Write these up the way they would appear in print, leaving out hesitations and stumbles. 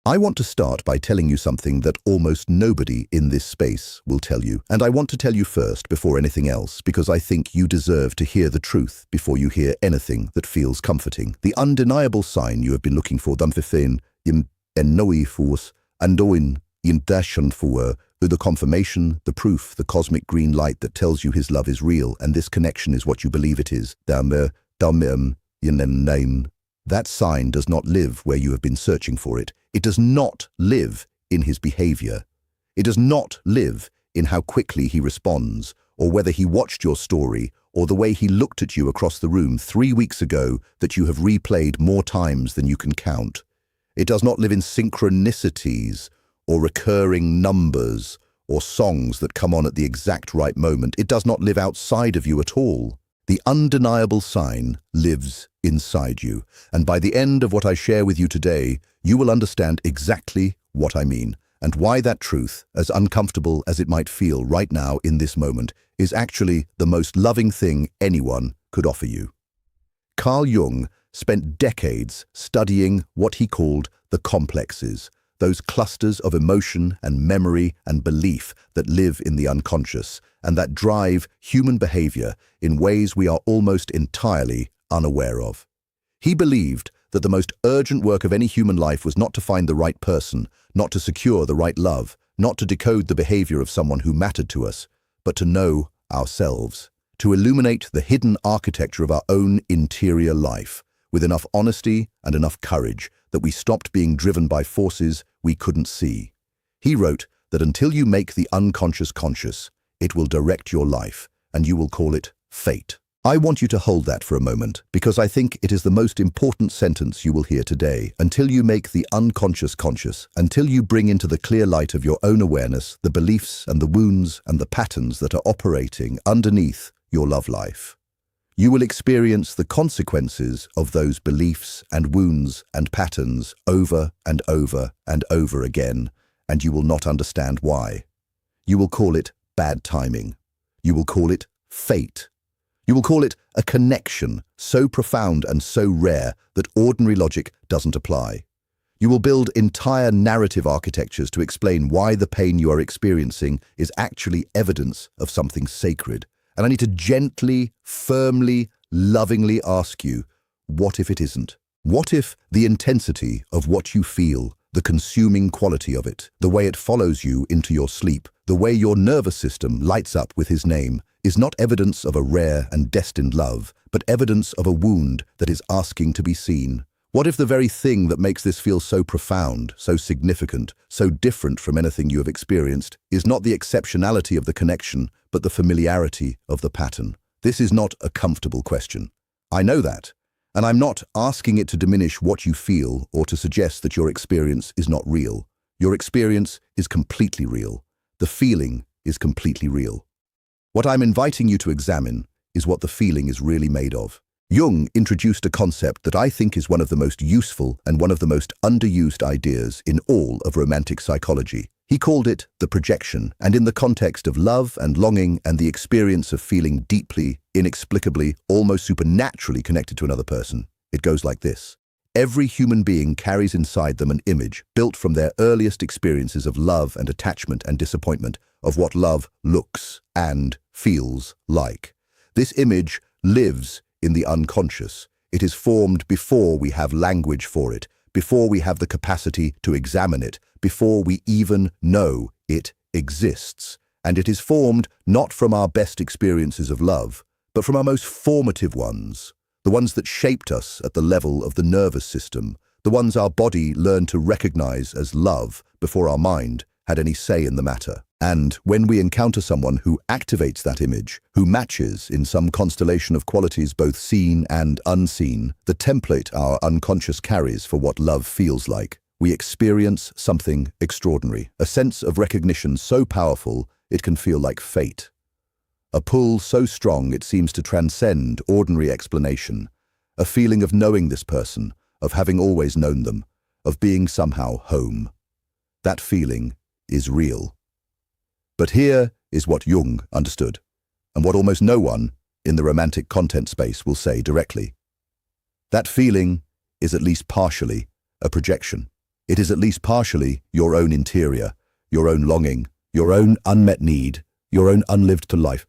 I want to start by telling you something that almost nobody in this space will tell you. And I want to tell you first before anything else, because I think you deserve to hear the truth before you hear anything that feels comforting. The undeniable sign you have been looking for, dan verfin, in ennoi force, andoin, in dashan for, the confirmation, the proof, the cosmic green light that tells you his love is real, and this connection is what you believe it is. That sign does not live where you have been searching for it. It does not live in his behavior. It does not live in how quickly he responds, or whether he watched your story, or the way he looked at you across the room 3 weeks ago that you have replayed more times than you can count. It does not live in synchronicities, or recurring numbers, or songs that come on at the exact right moment. It does not live outside of you at all. The undeniable sign lives inside you, and by the end of what I share with you today, you will understand exactly what I mean, and why that truth, as uncomfortable as it might feel right now in this moment, is actually the most loving thing anyone could offer you. Carl Jung spent decades studying what he called the complexes, those clusters of emotion and memory and belief that live in the unconscious and that drive human behavior in ways we are almost entirely unaware of. He believed that the most urgent work of any human life was not to find the right person, not to secure the right love, not to decode the behavior of someone who mattered to us, but to know ourselves, to illuminate the hidden architecture of our own interior life with enough honesty and enough courage that we stopped being driven by forces we couldn't see. He wrote that until you make the unconscious conscious, it will direct your life, and you will call it fate. I want you to hold that for a moment, because I think it is the most important sentence you will hear today. Until you make the unconscious conscious, until you bring into the clear light of your own awareness the beliefs and the wounds and the patterns that are operating underneath your love life, you will experience the consequences of those beliefs and wounds and patterns over and over and over again, and you will not understand why. You will call it bad timing. You will call it fate. You will call it a connection so profound and so rare that ordinary logic doesn't apply. You will build entire narrative architectures to explain why the pain you are experiencing is actually evidence of something sacred. And I need to gently, firmly, lovingly ask you, what if it isn't? What if the intensity of what you feel, the consuming quality of it, the way it follows you into your sleep, the way your nervous system lights up with his name, is not evidence of a rare and destined love, but evidence of a wound that is asking to be seen? What if the very thing that makes this feel so profound, so significant, so different from anything you have experienced, is not the exceptionality of the connection, but the familiarity of the pattern? This is not a comfortable question. I know that, and I'm not asking it to diminish what you feel or to suggest that your experience is not real. Your experience is completely real. The feeling is completely real. What I'm inviting you to examine is what the feeling is really made of. Jung introduced a concept that I think is one of the most useful and one of the most underused ideas in all of romantic psychology. He called it the projection, and in the context of love and longing and the experience of feeling deeply, inexplicably, almost supernaturally connected to another person, it goes like this. Every human being carries inside them an image built from their earliest experiences of love and attachment and disappointment, of what love looks and feels like. This image lives in the unconscious. It is formed before we have language for it, before we have the capacity to examine it, before we even know it exists. And it is formed not from our best experiences of love, but from our most formative ones, the ones that shaped us at the level of the nervous system, the ones our body learned to recognize as love before our mind had any say in the matter. And when we encounter someone who activates that image, who matches in some constellation of qualities both seen and unseen, the template our unconscious carries for what love feels like, we experience something extraordinary, a sense of recognition so powerful it can feel like fate. A pull so strong it seems to transcend ordinary explanation, a feeling of knowing this person, of having always known them, of being somehow home. That feeling is real. But here is what Jung understood, and what almost no one in the romantic content space will say directly. That feeling is at least partially a projection. It is at least partially your own interior, your own longing, your own unmet need, your own unlived to life.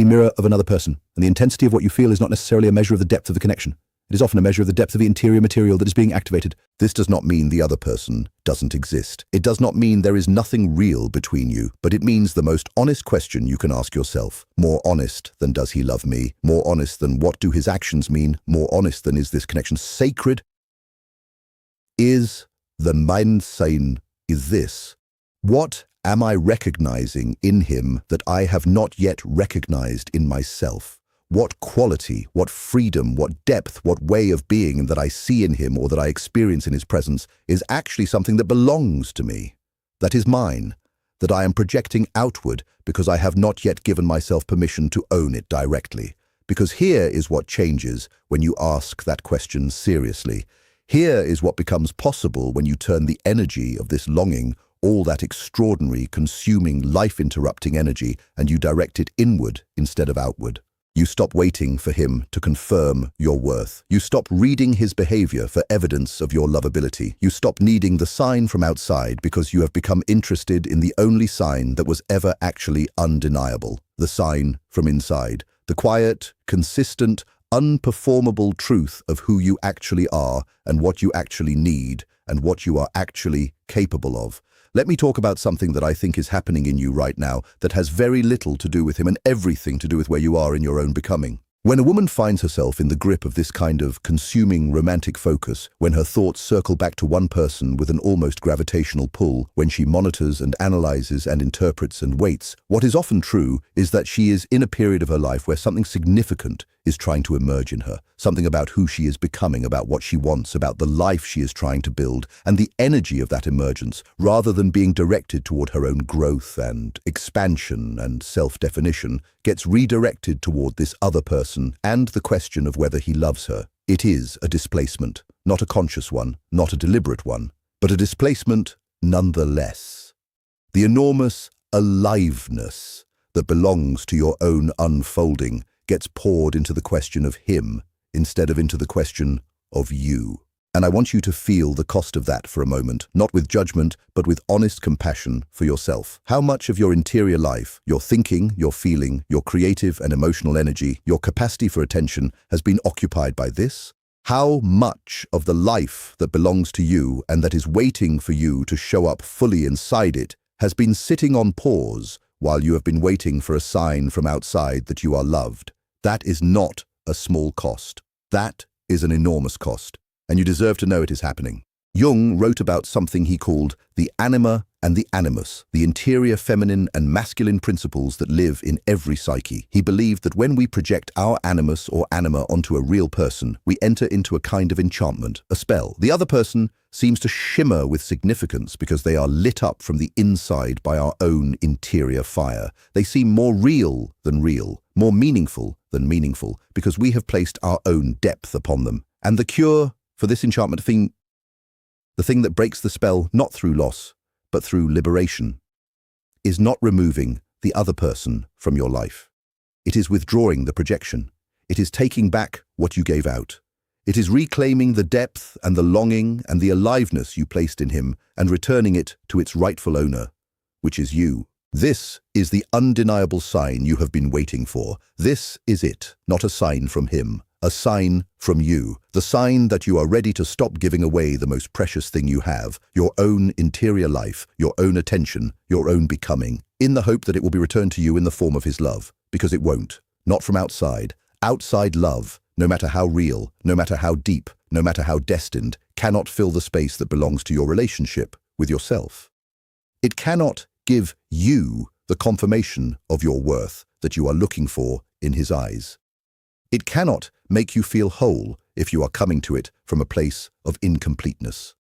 Mirror of another person, and the intensity of what you feel is not necessarily a measure of the depth of the connection. It is often a measure of the depth of the interior material that is being activated. This does not mean the other person doesn't exist. It does not mean there is nothing real between you, but it means the most honest question you can ask yourself. More honest than does he love me? More honest than what do his actions mean? More honest than is this connection sacred? Is the mein Sein is this. What am I recognizing in him that I have not yet recognized in myself? What quality, what freedom, what depth, what way of being that I see in him or that I experience in his presence is actually something that belongs to me, that is mine, that I am projecting outward because I have not yet given myself permission to own it directly. Because here is what changes when you ask that question seriously. Here is what becomes possible when you turn the energy of this longing, all that extraordinary, consuming, life-interrupting energy, and you direct it inward instead of outward. You stop waiting for him to confirm your worth. You stop reading his behavior for evidence of your lovability. You stop needing the sign from outside because you have become interested in the only sign that was ever actually undeniable, the sign from inside, the quiet, consistent, unperformable truth of who you actually are and what you actually need and what you are actually capable of. Let me talk about something that I think is happening in you right now that has very little to do with him and everything to do with where you are in your own becoming. When a woman finds herself in the grip of this kind of consuming romantic focus, when her thoughts circle back to one person with an almost gravitational pull, when she monitors and analyzes and interprets and waits, what is often true is that she is in a period of her life where something significant is trying to emerge in her, something about who she is becoming, about what she wants, about the life she is trying to build, and the energy of that emergence, rather than being directed toward her own growth and expansion and self-definition, gets redirected toward this other person and the question of whether he loves her. It is a displacement, not a conscious one, not a deliberate one, but a displacement nonetheless. The enormous aliveness that belongs to your own unfolding gets poured into the question of him instead of into the question of you. And I want you to feel the cost of that for a moment, not with judgment, but with honest compassion for yourself. How much of your interior life, your thinking, your feeling, your creative and emotional energy, your capacity for attention has been occupied by this? How much of the life that belongs to you and that is waiting for you to show up fully inside it has been sitting on pause while you have been waiting for a sign from outside that you are loved? That is not a small cost. That is an enormous cost, and you deserve to know it is happening. Jung wrote about something he called the anima and the animus, the interior feminine and masculine principles that live in every psyche. He believed that when we project our animus or anima onto a real person, we enter into a kind of enchantment, a spell. The other person seems to shimmer with significance because they are lit up from the inside by our own interior fire. They seem more real than real, more meaningful than meaningful, because we have placed our own depth upon them. And the cure for this enchantment thing, the thing that breaks the spell not through loss, but through liberation, is not removing the other person from your life. It is withdrawing the projection. It is taking back what you gave out. It is reclaiming the depth and the longing and the aliveness you placed in him and returning it to its rightful owner, which is you. This is the undeniable sign you have been waiting for. This is it, not a sign from him, a sign from you, the sign that you are ready to stop giving away the most precious thing you have, your own interior life, your own attention, your own becoming, in the hope that it will be returned to you in the form of his love, because it won't, not from outside. Outside love, no matter how real, no matter how deep, no matter how destined, cannot fill the space that belongs to your relationship with yourself. It cannot give you the confirmation of your worth that you are looking for in his eyes. It cannot make you feel whole if you are coming to it from a place of incompleteness.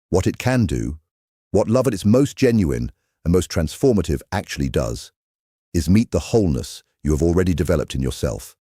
What it can do, what love at its most genuine and most transformative actually does, is meet the wholeness you have already developed in yourself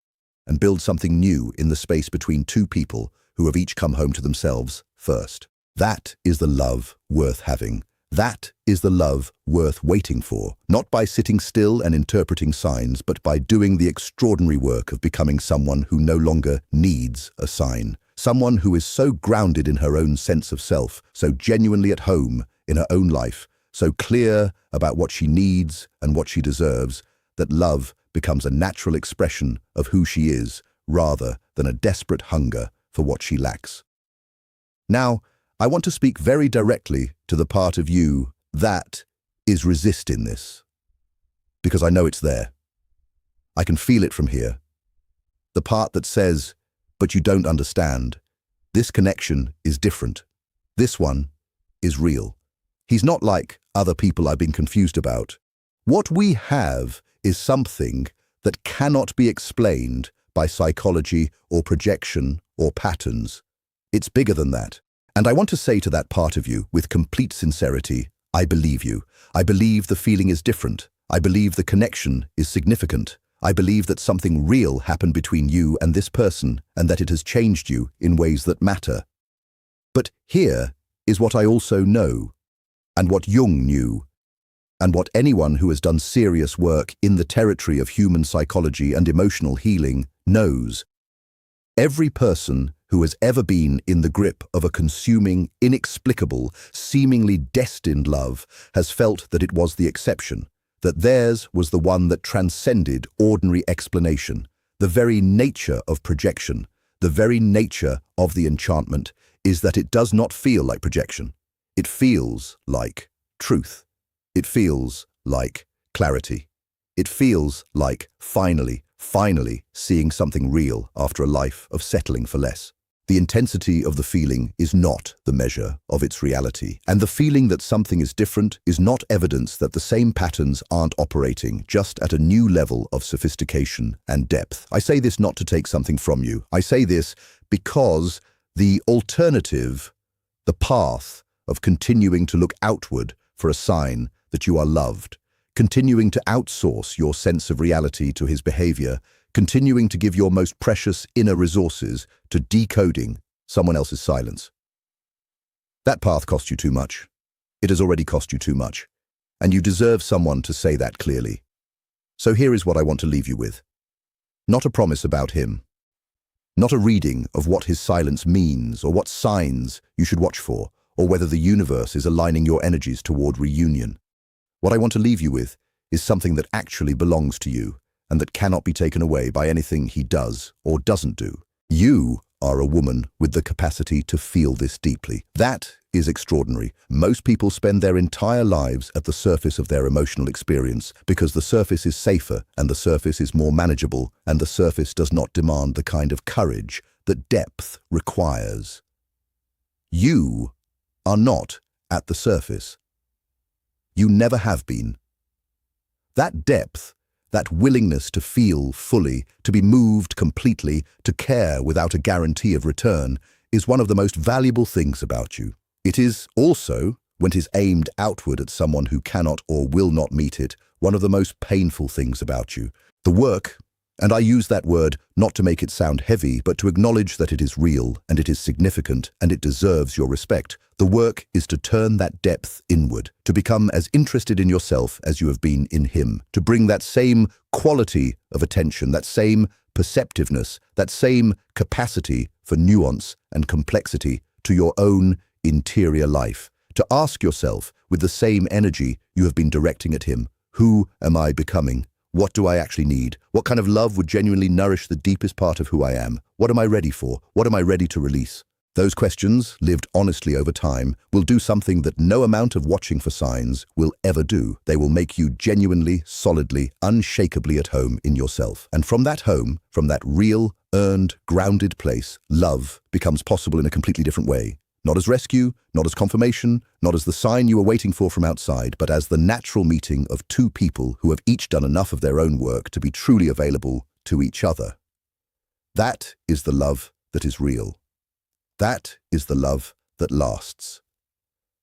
and build something new in the space between two people who have each come home to themselves first. That is the love worth having. That is the love worth waiting for, not by sitting still and interpreting signs, but by doing the extraordinary work of becoming someone who no longer needs a sign. Someone who is so grounded in her own sense of self, so genuinely at home in her own life, so clear about what she needs and what she deserves, that love becomes a natural expression of who she is, rather than a desperate hunger for what she lacks. Now, I want to speak very directly to the part of you that is resisting this, because I know it's there. I can feel it from here. The part that says, but you don't understand. This connection is different. This one is real. He's not like other people I've been confused about. What we have is something that cannot be explained by psychology or projection or patterns. It's bigger than that. And I want to say to that part of you with complete sincerity, I believe you. I believe the feeling is different. I believe the connection is significant. I believe that something real happened between you and this person and that it has changed you in ways that matter. But here is what I also know, and what Jung knew, and what anyone who has done serious work in the territory of human psychology and emotional healing knows. Every person who has ever been in the grip of a consuming, inexplicable, seemingly destined love has felt that it was the exception, that theirs was the one that transcended ordinary explanation. The very nature of projection, the very nature of the enchantment, is that it does not feel like projection. It feels like truth. It feels like clarity. It feels like finally seeing something real after a life of settling for less. The intensity of the feeling is not the measure of its reality, and the feeling that something is different is not evidence that the same patterns aren't operating, just at a new level of sophistication and depth. I say this not to take something from you. I say this because the alternative, the path of continuing to look outward for a sign that you are loved, continuing to outsource your sense of reality to his behavior, continuing to give your most precious inner resources to decoding someone else's silence. That path cost you too much. It has already cost you too much, and you deserve someone to say that clearly. So here is what I want to leave you with. Not a promise about him. Not a reading of what his silence means or what signs you should watch for, or whether the universe is aligning your energies toward reunion. What I want to leave you with is something that actually belongs to you and that cannot be taken away by anything he does or doesn't do. You are a woman with the capacity to feel this deeply. That is extraordinary. Most people spend their entire lives at the surface of their emotional experience because the surface is safer and the surface is more manageable and the surface does not demand the kind of courage that depth requires. You are not at the surface. You never have been. That depth, that willingness to feel fully, to be moved completely, to care without a guarantee of return, is one of the most valuable things about you. It is also, when it is aimed outward at someone who cannot or will not meet it, one of the most painful things about you. The work, and I use that word not to make it sound heavy, but to acknowledge that it is real and it is significant and it deserves your respect. The work is to turn that depth inward, to become as interested in yourself as you have been in him, to bring that same quality of attention, that same perceptiveness, that same capacity for nuance and complexity to your own interior life, to ask yourself with the same energy you have been directing at him, who am I becoming? What do I actually need? What kind of love would genuinely nourish the deepest part of who I am? What am I ready for? What am I ready to release? Those questions, lived honestly over time, will do something that no amount of watching for signs will ever do. They will make you genuinely, solidly, unshakably at home in yourself. And from that home, from that real, earned, grounded place, love becomes possible in a completely different way. Not as rescue, not as confirmation, not as the sign you were waiting for from outside, but as the natural meeting of two people who have each done enough of their own work to be truly available to each other. That is the love that is real. That is the love that lasts.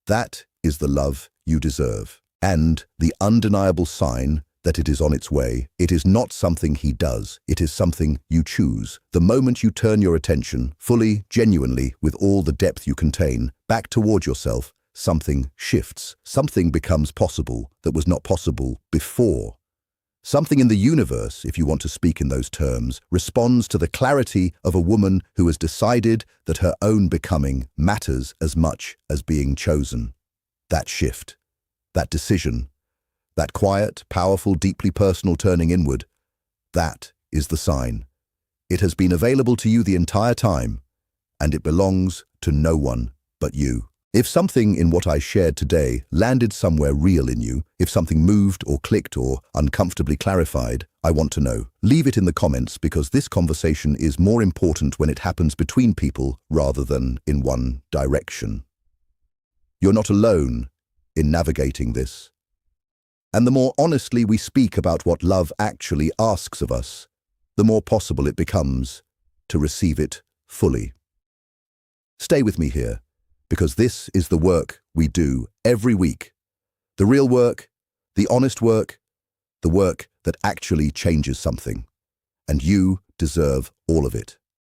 That is the love you deserve. And the undeniable sign that it is on its way. It is not something he does. It is something you choose. The moment you turn your attention, fully, genuinely, with all the depth you contain, back toward yourself, something shifts. Something becomes possible that was not possible before. Something in the universe, if you want to speak in those terms, responds to the clarity of a woman who has decided that her own becoming matters as much as being chosen. That shift, that decision, that quiet, powerful, deeply personal turning inward, that is the sign. It has been available to you the entire time, and it belongs to no one but you. If something in what I shared today landed somewhere real in you, if something moved or clicked or uncomfortably clarified, I want to know. Leave it in the comments, because this conversation is more important when it happens between people rather than in one direction. You're not alone in navigating this. And the more honestly we speak about what love actually asks of us, the more possible it becomes to receive it fully. Stay with me here, because this is the work we do every week. The real work, the honest work, the work that actually changes something. And you deserve all of it.